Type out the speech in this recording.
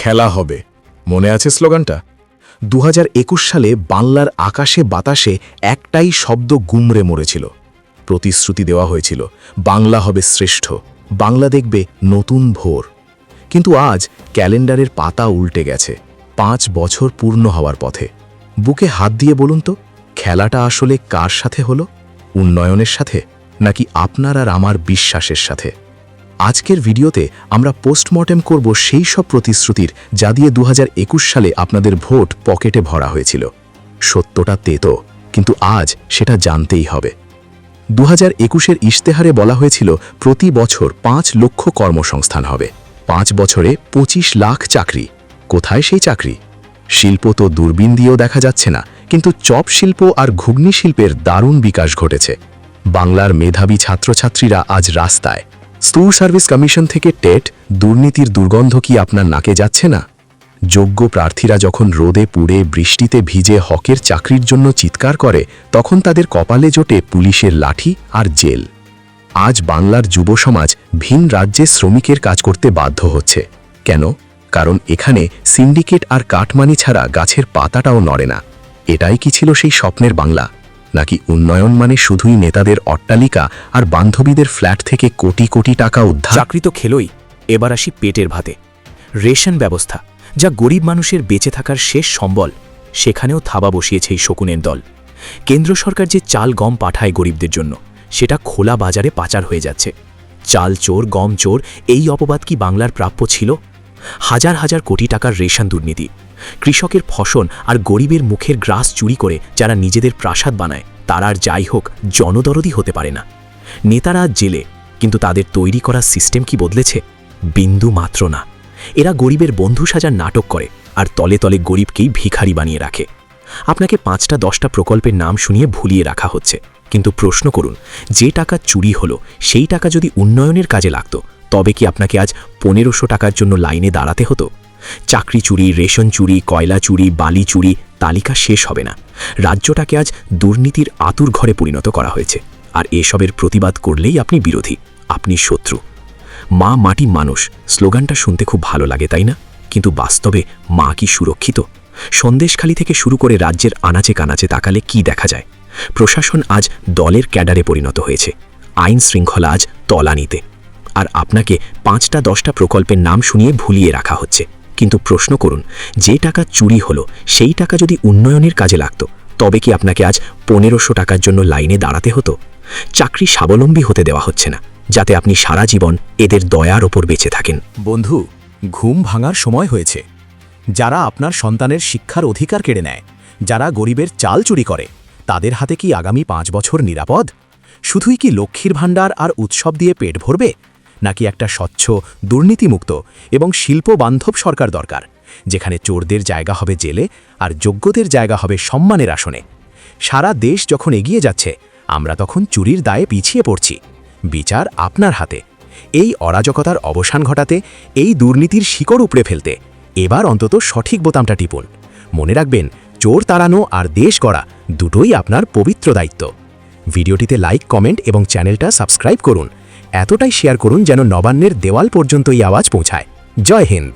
খেলা হবে। মনে আছে স্লোগানটা? 2021 সালে বাংলার আকাশে বাতাসে একটাই শব্দ গুমরে মরেছিল। প্রতিশ্রুতি দেওয়া হয়েছিল, বাংলা হবে শ্রেষ্ঠ, বাংলা দেখবে নতুন ভোর। কিন্তু আজ ক্যালেন্ডারের পাতা উল্টে গেছে, 5 বছর পূর্ণ হওয়ার পথে। বুকে হাত দিয়ে বলুন তো, খেলাটা আসলে কার সাথে হলো? উন্নয়নের সাথে, নাকি আপনার আর আমার বিশ্বাসের সাথে? আজকের ভিডিওতে আমরা পোস্টমর্টেম করব সেই সব প্রতিশ্রুতির যা দিয়ে 2021 সালে আপনাদের ভোট পকেটে ভরা হয়েছিল। সত্যটা তেতো, কিন্তু আজ সেটা জানতেই হবে। 2021-এর ইশতেহারে বলা হয়েছিল প্রতি বছর 5 লক্ষ কর্মসংস্থান হবে, 5 বছরে 25 লাখ চাকরি। কোথায় সেই চাকরি? শিল্প তো দূরবীন দিয়েও দেখা যাচ্ছে না, কিন্তু চপ শিল্প আর ঘুগনি শিল্পের দারুণ বিকাশ ঘটেছে। বাংলার মেধাবী ছাত্রছাত্রীরা আজ রাস্তায়। স্কুল সার্ভিস কমিশন থেকে টেট, দুর্নীতির দুর্গন্ধ কি আপনার নাকে যাচ্ছে না? যোগ্য প্রার্থীরা যখন রোদে পুড়ে বৃষ্টিতে ভিজে হকের চাকরির জন্য চিৎকার করে, তখন তাদের কপালে জোটে পুলিশের লাঠি আর জেল। আজ বাংলার যুব সমাজ ভিন রাজ্যে শ্রমিকের কাজ করতে বাধ্য হচ্ছে। কেন? কারণ এখানে সিন্ডিকেট আর কাটমানি ছাড়া গাছের পাতাটাও নড়ে না। এটাই কি ছিল সেই স্বপ্নের বাংলা? নাকি উন্নয়ন মানে শুধুই নেতাদের অট্টালিকা আর বান্ধবীদের ফ্ল্যাট থেকে কোটি কোটি টাকা উদ্ধার? চাকরি তো খেলোই, এবার আসি পেটের ভাতে। রেশন ব্যবস্থা, যা গরিব মানুষের বেঁচে থাকার শেষ সম্বল, সেখানেও থাবা বসিয়েছে এই শকুনের দল। কেন্দ্র সরকার যে চাল গম পাঠায় গরিবদের জন্য, সেটা খোলা বাজারে পাচার হয়ে যাচ্ছে। চাল চোর, গম চোর, এই অপবাদ কি বাংলার প্রাপ্য ছিল? হাজার হাজার কোটি টাকার রেশন দুর্নীতি, কৃষকের ফসল আর গরিবের মুখের গ্রাস চুরি করে যারা নিজেদের প্রাসাদ বানায়, তারা আর যাই হোক জনদরদি হতে পারে না। নেতারা আজ জেলে, কিন্তু তাদের তৈরি করা সিস্টেম কি বদলেছে? বিন্দু মাত্র না। এরা গরিবের বন্ধু সাজার নাটক করে আর তলে তলে গরিবকেই ভিখারি বানিয়ে রাখে। আপনাকে 5টা 10টা প্রকল্পের নাম শুনিয়ে ভুলিয়ে রাখা হচ্ছে, কিন্তু প্রশ্ন করুন, যে টাকা চুরি হলো সেই টাকা যদি উন্নয়নের কাজে লাগত, তবে কি আপনাকে আজ 1500 টাকার জন্য লাইনে দাঁড়াতে হতো? চাকরি চুরি, রেশন চুরি, কয়লা চুরি, বালি চুরি, তালিকা শেষ হবে না। রাজ্যটাকে আজ দুর্নীতির আতুর ঘরে পরিণত করা হয়েছে, আর এসবের প্রতিবাদ করলেই আপনি বিরোধী, আপনি শত্রু। মা মাটি মানুষ স্লোগানটা শুনতে খুব ভালো লাগে, তাই না? কিন্তু বাস্তবে মা কি সুরক্ষিত? সন্দেশখালি থেকে শুরু করে রাজ্যের আনাচে কানাচে তাকালে কি দেখা যায়? প্রশাসন আজ দলের ক্যাডারে পরিণত হয়েছে, আইন শৃঙ্খলা আজ তলানিতে। আর আপনাকে 5টা 10টা প্রকল্পের নাম শুনিয়ে ভুলিয়ে রাখা হচ্ছে। কিন্তু প্রশ্ন করুন, যে টাকা চুরি হলো সেই টাকা যদি উন্নয়নের কাজে লাগত, তবে কি আপনাকে আজ 1500 টাকার জন্য লাইনে দাঁড়াতে হতো? চাকরি স্বাবলম্বী হতে দেওয়া হচ্ছে না, যাতে আপনি সারা জীবন এদের দয়ার ওপর বেঁচে থাকেন। বন্ধু, ঘুম ভাঙার সময় হয়েছে। যারা আপনার সন্তানের শিক্ষার অধিকার কেড়ে নেয়, যারা গরিবের চাল চুরি করে, তাদের হাতে কি আগামী 5 বছর নিরাপদ? শুধুই কি লক্ষ্মীর ভাণ্ডার আর উৎসব দিয়ে পেট ভরবে, নাকি একটা স্বচ্ছ, দুর্নীতিমুক্ত এবং শিল্পবান্ধব সরকার দরকার, যেখানে চোরদের জায়গা হবে জেলে আর যোগ্যদের জায়গা হবে সম্মানের আসনে? সারা দেশ যখন এগিয়ে যাচ্ছে, আমরা তখন চুরির দায়ে পিছিয়ে পড়ছি। বিচার আপনার হাতে। এই অরাজকতার অবসান ঘটাতে, এই দুর্নীতির শিকড় উপড়ে ফেলতে এবার অন্তত সঠিক বোতামটা টিপুন। মনে রাখবেন, চোর তাড়ানো আর দেশ গড়া দুটোই আপনার পবিত্র দায়িত্ব। ভিডিওটিতে লাইক, কমেন্ট এবং চ্যানেলটা সাবস্ক্রাইব করুন। এতটাই শেয়ার করুন যেন নবান্নের দেওয়াল পর্যন্ত এই আওয়াজ পৌঁছায়। জয় হিন্দ।